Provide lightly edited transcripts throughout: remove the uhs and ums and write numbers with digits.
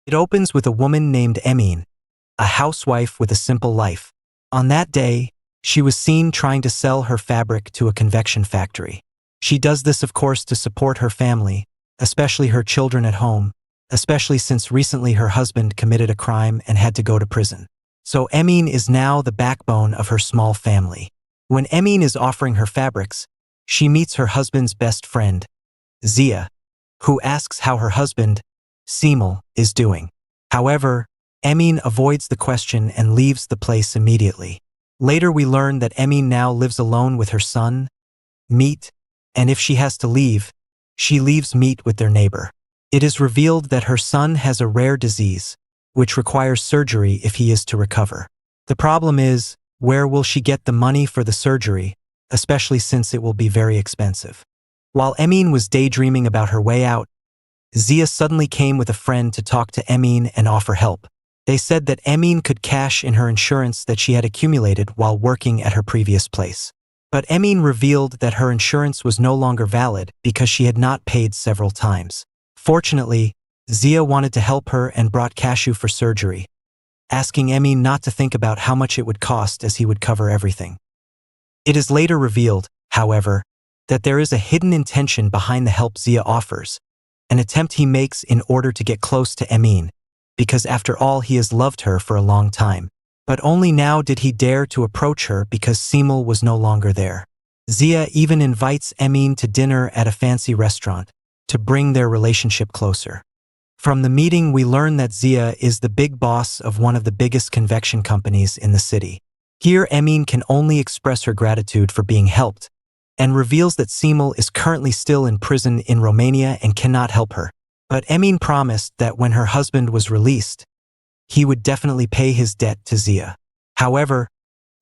It opens with a woman named Emin, a housewife with a simple life. On that day, she was seen trying to sell her fabric to a confection factory. She does this, of course, to support her family, especially her children at home, especially since recently her husband committed a crime and had to go to prison. So Emin is now the backbone of her small family. When Emin is offering her fabrics, she meets her husband's best friend, Zia, who asks how her husband, Simil, is doing. However, Emin avoids the question and leaves the place immediately. Later we learn that Emin now lives alone with her son, Meet, and if she has to leave, she leaves Meet with their neighbor. It is revealed that her son has a rare disease, which requires surgery if he is to recover. The problem is, where will she get the money for the surgery, especially since it will be very expensive? While Emin was daydreaming about her way out, Zia suddenly came with a friend to talk to Emin and offer help. They said that Emin could cash in her insurance that she had accumulated while working at her previous place. But Emin revealed that her insurance was no longer valid because she had not paid several times. Fortunately, Zia wanted to help her and brought Cashew for surgery, asking Emin not to think about how much it would cost as he would cover everything. It is later revealed, however, that there is a hidden intention behind the help Zia offers, an attempt he makes in order to get close to Emin, because after all he has loved her for a long time. But only now did he dare to approach her because Simil was no longer there. Zia even invites Emin to dinner at a fancy restaurant to bring their relationship closer. From the meeting we learn that Zia is the big boss of one of the biggest confection companies in the city. Here Emin can only express her gratitude for being helped, and reveals that Simil is currently still in prison in Romania and cannot help her. But Emin promised that when her husband was released, he would definitely pay his debt to Zia. However,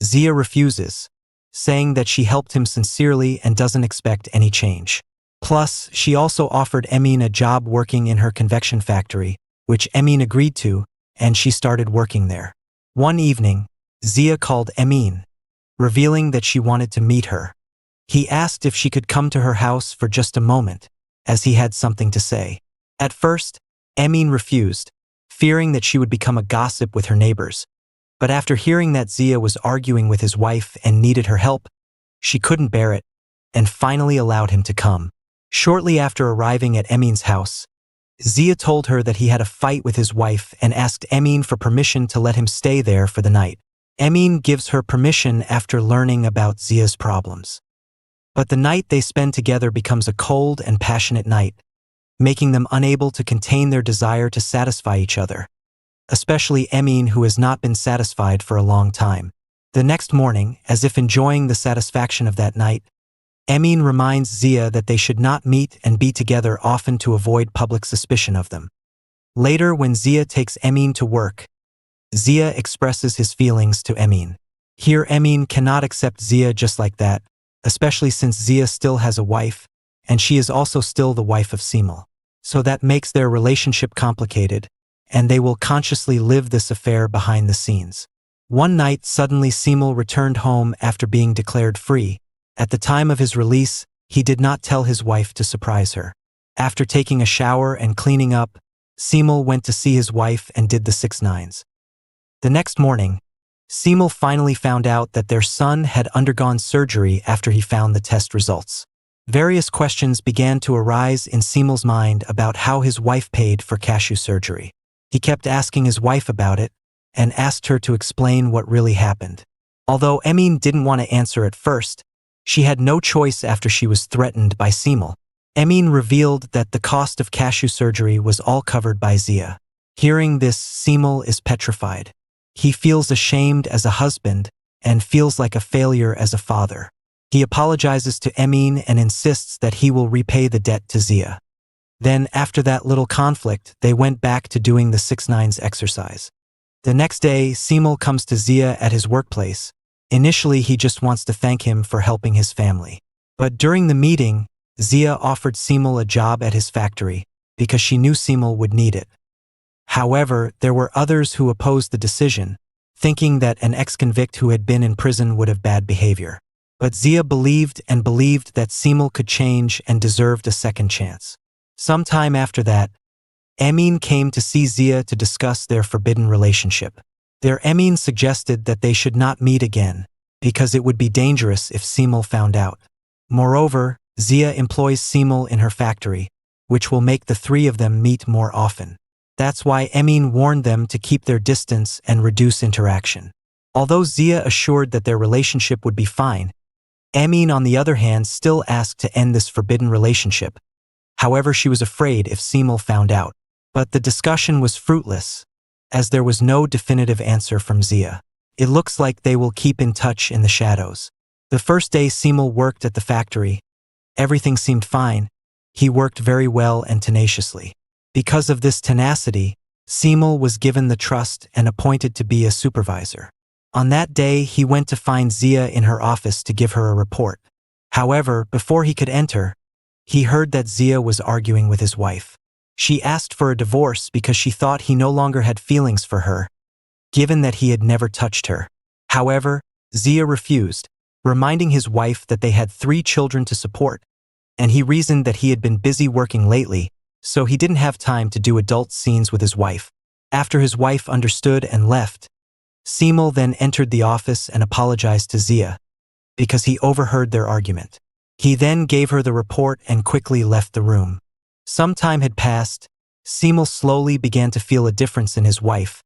Zia refuses, saying that she helped him sincerely and doesn't expect any change. Plus, she also offered Emin a job working in her confection factory, which Emin agreed to, and she started working there. One evening, Zia called Emin, revealing that she wanted to meet her. He asked if she could come to her house for just a moment, as he had something to say. At first, Emin refused, fearing that she would become a gossip with her neighbors. But after hearing that Zia was arguing with his wife and needed her help, she couldn't bear it, and finally allowed him to come. Shortly after arriving at Emin's house, Zia told her that he had a fight with his wife and asked Emin for permission to let him stay there for the night. Emin gives her permission after learning about Zia's problems. But the night they spend together becomes a cold and passionate night, making them unable to contain their desire to satisfy each other, especially Emin, who has not been satisfied for a long time. The next morning, as if enjoying the satisfaction of that night, Emin reminds Zia that they should not meet and be together often to avoid public suspicion of them. Later, when Zia takes Emin to work, Zia expresses his feelings to Emin. Here Emin cannot accept Zia just like that, especially since Zia still has a wife, and she is also still the wife of Simil. So that makes their relationship complicated, and they will consciously live this affair behind the scenes. One night, suddenly Simil returned home after being declared free. At the time of his release, he did not tell his wife to surprise her. After taking a shower and cleaning up, Simil went to see his wife and did the 6 9s. The next morning, Simil finally found out that their son had undergone surgery after he found the test results. Various questions began to arise in Simil's mind about how his wife paid for Cashew surgery. He kept asking his wife about it and asked her to explain what really happened. Although Emin didn't want to answer at first, she had no choice after she was threatened by Simil. Emin revealed that the cost of Cashew surgery was all covered by Zia. Hearing this, Simil is petrified. He feels ashamed as a husband and feels like a failure as a father. He apologizes to Emin and insists that he will repay the debt to Zia. Then, after that little conflict, they went back to doing the 6 9s exercise. The next day, Simil comes to Zia at his workplace. Initially, he just wants to thank him for helping his family. But during the meeting, Zia offered Simil a job at his factory because she knew Simil would need it. However, there were others who opposed the decision, thinking that an ex-convict who had been in prison would have bad behavior. But Zia believed that Simil could change and deserved a second chance. Sometime after that, Emin came to see Zia to discuss their forbidden relationship. Emin suggested that they should not meet again, because it would be dangerous if Simul found out. Moreover, Zia employs Simul in her factory, which will make the three of them meet more often. That's why Emin warned them to keep their distance and reduce interaction. Although Zia assured that their relationship would be fine, Emin on the other hand still asked to end this forbidden relationship. However, she was afraid if Simul found out. But the discussion was fruitless, as there was no definitive answer from Zia. It looks like they will keep in touch in the shadows. The first day Simul worked at the factory, everything seemed fine. He worked very well and tenaciously. Because of this tenacity, Simul was given the trust and appointed to be a supervisor. On that day, he went to find Zia in her office to give her a report. However, before he could enter, he heard that Zia was arguing with his wife. She asked for a divorce because she thought he no longer had feelings for her, given that he had never touched her. However, Zia refused, reminding his wife that they had 3 children to support, and he reasoned that he had been busy working lately, so he didn't have time to do adult scenes with his wife. After his wife understood and left, Simul then entered the office and apologized to Zia, because he overheard their argument. He then gave her the report and quickly left the room. Some time had passed. Simul slowly began to feel a difference in his wife,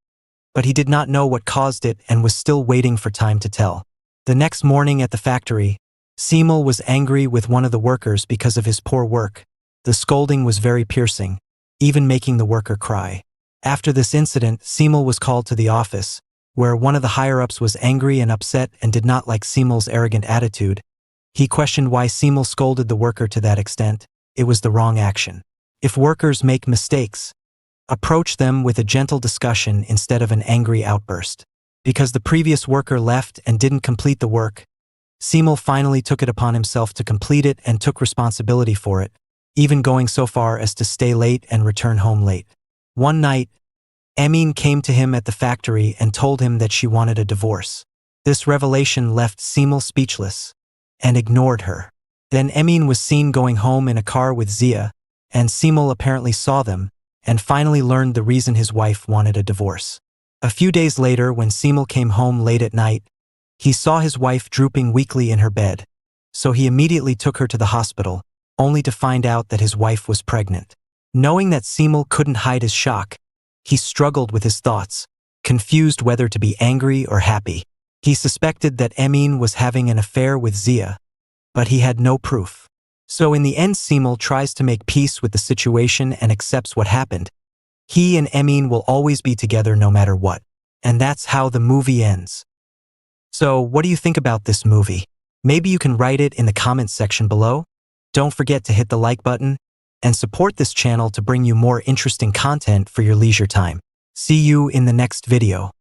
but he did not know what caused it and was still waiting for time to tell. The next morning at the factory, Simul was angry with one of the workers because of his poor work. The scolding was very piercing, even making the worker cry. After this incident, Simul was called to the office, where one of the higher-ups was angry and upset and did not like Simul's arrogant attitude. He questioned why Simul scolded the worker to that extent. It was the wrong action. If workers make mistakes, approach them with a gentle discussion instead of an angry outburst. Because the previous worker left and didn't complete the work, Simul finally took it upon himself to complete it and took responsibility for it, even going so far as to stay late and return home late. One night, Emin came to him at the factory and told him that she wanted a divorce. This revelation left Simul speechless and ignored her. Then Emin was seen going home in a car with Zia, and Simul apparently saw them and finally learned the reason his wife wanted a divorce. A few days later, when Simul came home late at night, he saw his wife drooping weakly in her bed, so he immediately took her to the hospital, only to find out that his wife was pregnant. Knowing that Simul couldn't hide his shock, he struggled with his thoughts, confused whether to be angry or happy. He suspected that Emin was having an affair with Zia, but he had no proof. So in the end, Simul tries to make peace with the situation and accepts what happened. He and Emin will always be together no matter what. And that's how the movie ends. So what do you think about this movie? Maybe you can write it in the comments section below. Don't forget to hit the like button and support this channel to bring you more interesting content for your leisure time. See you in the next video.